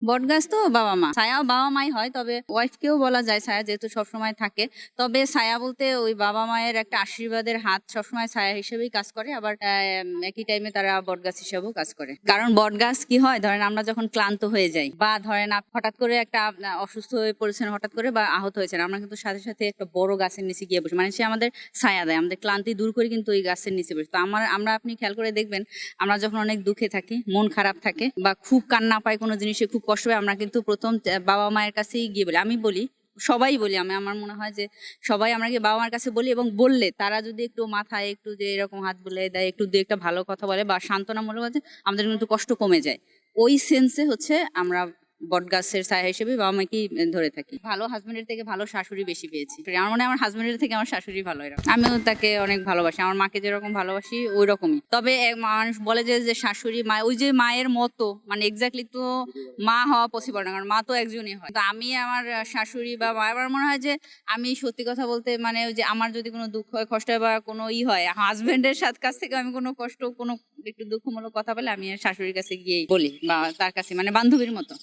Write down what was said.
বটগাছ তো বাবা মা, ছায়াও বাবা মাই হয়, তবে ওয়াইফকেও বলা যায় ছায়া, যেহেতু সবসময় থাকে। তবে ছায়া বলতে ওই বাবা মায়ের একটা আশীর্বাদের হাত সবসময় ছায়া হিসেবেই কাজ করে, আবার একই টাইমে তারা বটগাছ হিসেবেও কাজ করে। কারণ বটগাছ কি হয়, ধরেন আমরা যখন ক্লান্ত হয়ে যাই, বা ধরেন হঠাৎ করে একটা অসুস্থ হয়ে পড়েছেন হঠাৎ করে, বা আহত হয়েছেন, আমরা কিন্তু সাথে সাথে একটা বড় গাছের নিচে গিয়ে বসি, মানে সে আমাদের ছায়া দেয়, আমাদের ক্লান্তি দূর করে কিন্তু ওই গাছের নিচে বসি। তো আমরা আপনি খেয়াল করে দেখবেন, আমরা যখন অনেক দুঃখে থাকি, মন খারাপ থাকে, বা খুব কান্না পাই কোনো জিনিসে, খুব কষ্ট হয়, আমরা কিন্তু প্রথম বাবা মায়ের কাছেই গিয়ে বলি। আমি বলি, সবাই বলি, আমার মনে হয় যে সবাই আমরা গিয়ে বাবা মার কাছে বলি, এবং বললে তারা যদি একটু মাথায় একটু যে এরকম হাত বুলিয়ে দেয়, একটু দু একটা ভালো কথা বলে বা সান্ত্বনামূলক আছে, আমাদের কিন্তু কষ্ট কমে যায়। ওই সেন্সে হচ্ছে আমরা বটগাছের ছায়া হিসেবে বাবা মাকেই ধরে থাকি। ভালো হাজবেন্ডের থেকে ভালো শাশুড়ি বেশি পেয়েছি। আমার মনে হয় আমার হাজবেন্ডের থেকে আমার শাশুড়ি ভালো। এরকম আমিও তাকে অনেক ভালোবাসি, আমার মাকে যেরকম ভালোবাসি ওই রকমই। তবে মানুষ বলে যে শাশুড়ি মা, ওই যে মায়ের মতো, মানে এক্স্যাক্টলি তো মা হওয়া পসিবল না, কারণ মা তো একজনই হয়। তো আমি আমার শাশুড়ি বা মা, আমার মনে হয় যে আমি সত্যি কথা বলতে, মানে ওই যে আমার যদি কোনো দুঃখ হয়, কষ্ট হয়, বা কোনো হয়, হাজবেন্ডের কাছ থেকে আমি কোনো কষ্ট, কোনো একটু দুঃখমূলক কথা বলে আমি শাশুড়ির কাছে গিয়েই বলি, বা তার কাছে, মানে বান্ধবীর মতো।